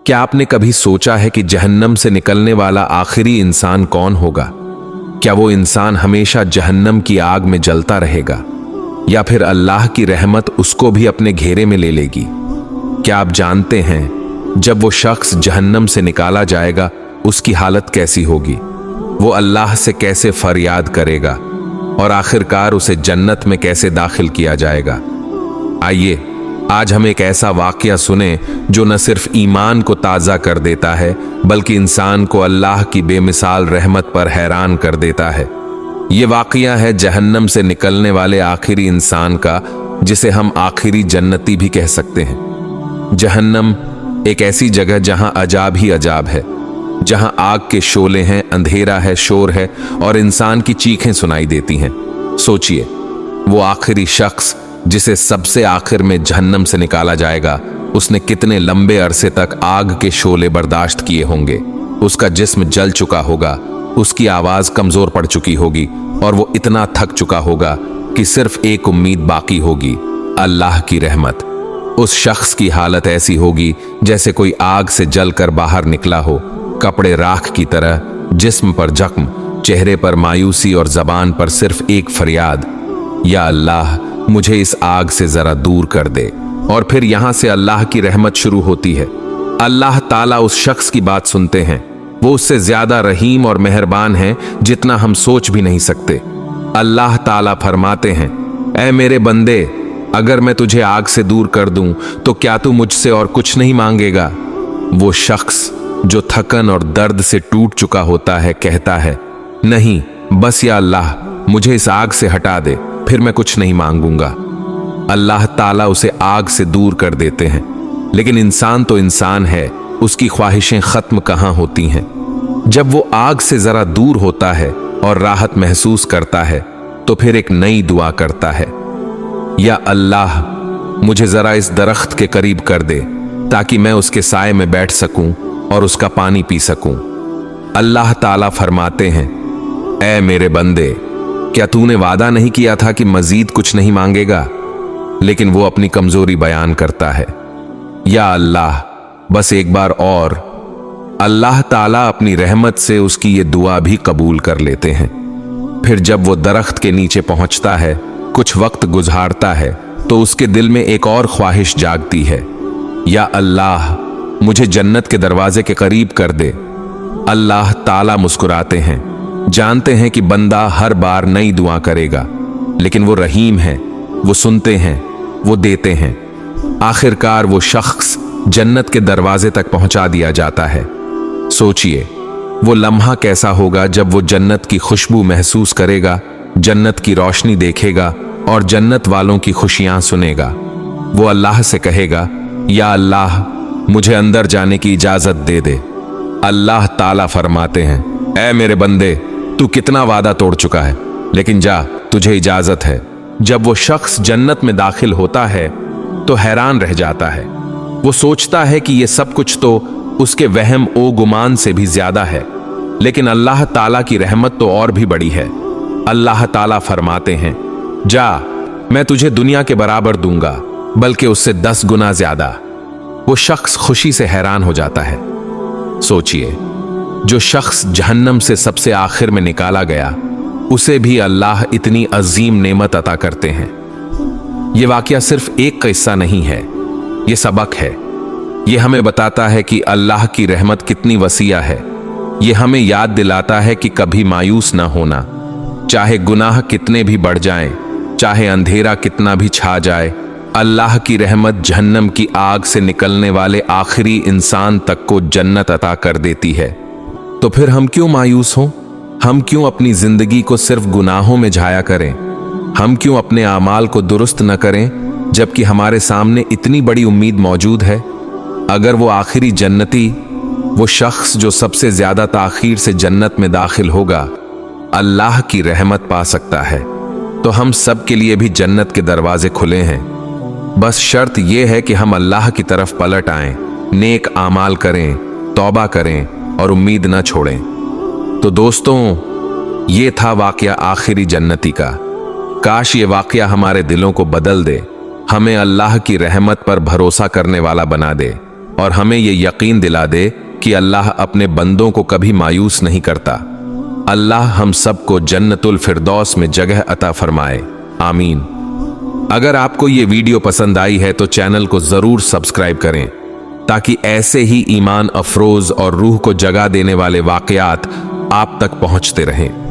क्या आपने कभी सोचा है कि जहन्नम से निकलने वाला आखिरी इंसान कौन होगा? क्या वो इंसान हमेशा जहन्नम की आग में जलता रहेगा या फिर अल्लाह की रहमत उसको भी अपने घेरे में ले लेगी? क्या आप जानते हैं जब वो शख्स जहन्नम से निकाला जाएगा उसकी हालत कैसी होगी? वो अल्लाह से कैसे फरियाद करेगा और आखिरकार उसे जन्नत में कैसे दाखिल किया जाएगा? आइए आज हम एक ऐसा वाकया सुने जो न सिर्फ ईमान को ताज़ा कर देता है बल्कि इंसान को अल्लाह की बेमिसाल रहमत पर हैरान कर देता है। ये वाकया है जहन्नम से निकलने वाले आखिरी इंसान का, जिसे हम आखिरी जन्नती भी कह सकते हैं। जहन्नम एक ऐसी जगह जहां अजाब ही अजाब है, जहां आग के शोले हैं, अंधेरा है, शोर है और इंसान की चीखें सुनाई देती हैं। सोचिए, वो आखिरी शख्स जिसे सबसे आखिर में जहन्नम से निकाला जाएगा, उसने कितने लंबे अरसे तक आग के शोले बर्दाश्त किए होंगे। उसका जिस्म जल चुका होगा, उसकी आवाज कमजोर पड़ चुकी होगी और वो इतना थक चुका होगा कि सिर्फ एक उम्मीद बाकी होगी, अल्लाह की रहमत। उस शख्स की हालत ऐसी होगी जैसे कोई आग से जलकर बाहर निकला हो, कपड़े राख की तरह, जिस्म पर जख्म, चेहरे पर मायूसी और जबान पर सिर्फ एक फरियाद, या अल्लाह मुझे इस आग से जरा दूर कर दे। और फिर यहां से अल्लाह की रहमत शुरू होती है। अल्लाह ताला उस शख्स की बात सुनते हैं। वो उससे ज्यादा रहीम और मेहरबान है जितना हम सोच भी नहीं सकते। अल्लाह ताला फरमाते हैं, ऐ मेरे बंदे, अगर मैं तुझे आग से दूर कर दूं तो क्या तू मुझसे और कुछ नहीं मांगेगा? वो शख्स जो थकन और दर्द से टूट चुका होता है कहता है, नहीं, बस या अल्लाह मुझे इस आग से हटा दे, फिर मैं कुछ नहीं मांगूंगा। अल्लाह ताला उसे आग से दूर कर देते हैं। लेकिन इंसान तो इंसान है, उसकी ख्वाहिशें खत्म कहां होती हैं। जब वो आग से जरा दूर होता है और राहत महसूस करता है तो फिर एक नई दुआ करता है, या अल्लाह मुझे जरा इस दरख्त के करीब कर दे ताकि मैं उसके साए में बैठ सकूं और उसका पानी पी सकूं। अल्लाह ताला फरमाते हैं, ऐ मेरे बंदे, क्या तूने वादा नहीं किया था कि मजीद कुछ नहीं मांगेगा? लेकिन वो अपनी कमजोरी बयान करता है, या अल्लाह बस एक बार और। अल्लाह ताला अपनी रहमत से उसकी ये दुआ भी कबूल कर लेते हैं। फिर जब वो दरख्त के नीचे पहुंचता है, कुछ वक्त गुजारता है तो उसके दिल में एक और ख्वाहिश जागती है, या अल्लाह मुझे जन्नत के दरवाजे के करीब कर दे। अल्लाह ताला मुस्कुराते हैं, जानते हैं कि बंदा हर बार नई दुआ करेगा, लेकिन वो रहीम है, वो सुनते हैं, वो देते हैं। आखिरकार वो शख्स जन्नत के दरवाजे तक पहुंचा दिया जाता है। सोचिए, वो लम्हा कैसा होगा जब वो जन्नत की खुशबू महसूस करेगा, जन्नत की रोशनी देखेगा और जन्नत वालों की खुशियां सुनेगा। वो अल्लाह से कहेगा, या अल्लाह मुझे अंदर जाने की इजाजत दे दे। अल्लाह ताला फरमाते हैं, ऐ मेरे बंदे, तू कितना वादा तोड़ चुका है, लेकिन जा, तुझे इजाजत है। जब वो शख्स जन्नत में दाखिल होता है तो हैरान रह जाता है। वो सोचता है कि ये सब कुछ तो उसके वहम ओ गुमान से भी ज्यादा है, लेकिन अल्लाह ताला की रहमत तो और भी बड़ी है। अल्लाह ताला फरमाते हैं, जा, मैं तुझे दुनिया के बराबर दूंगा, बल्कि उससे 10 गुना ज्यादा। वो शख्स खुशी से हैरान हो जाता है। सोचिए, जो शख्स जहन्नम से सबसे आखिर में निकाला गया, उसे भी अल्लाह इतनी अजीम नेमत अता करते हैं। यह वाकया सिर्फ एक किस्सा नहीं है, यह सबक है। यह हमें बताता है कि अल्लाह की रहमत कितनी वसीया है। यह हमें याद दिलाता है कि कभी मायूस ना होना, चाहे गुनाह कितने भी बढ़ जाएं, चाहे अंधेरा कितना भी छा जाए। अल्लाह की रहमत जहन्नम की आग से निकलने वाले आखिरी इंसान तक को जन्नत अता कर देती है। तो फिर हम क्यों मायूस हों? हम क्यों अपनी जिंदगी को सिर्फ गुनाहों में झाया करें? हम क्यों अपने आमाल को दुरुस्त न करें जबकि हमारे सामने इतनी बड़ी उम्मीद मौजूद है? अगर वो आखिरी जन्नती, वो शख्स जो सबसे ज्यादा ताखीर से जन्नत में दाखिल होगा, अल्लाह की रहमत पा सकता है, तो हम सब के लिए भी जन्नत के दरवाजे खुले हैं। बस शर्त यह है कि हम अल्लाह की तरफ पलट आएं, नेक आमाल करें, तौबा करें और उम्मीद न छोड़ें। तो दोस्तों, ये था वाकया आखिरी जन्नती का। काश ये वाकया हमारे दिलों को बदल दे, हमें अल्लाह की रहमत पर भरोसा करने वाला बना दे। और हमें ये यकीन दिला दे कि अल्लाह अपने बंदों को कभी मायूस नहीं करता। अल्लाह हम सबको जन्नतुल फिरदौस में जगह अता फरमाए, आमीन। अगर आपको ये वीडियो पसंद आई है तो चैनल को जरूर सब्सक्राइब करें ताकि ऐसे ही ईमान अफरोज और रूह को जगा देने वाले वाकयात आप तक पहुंचते रहें।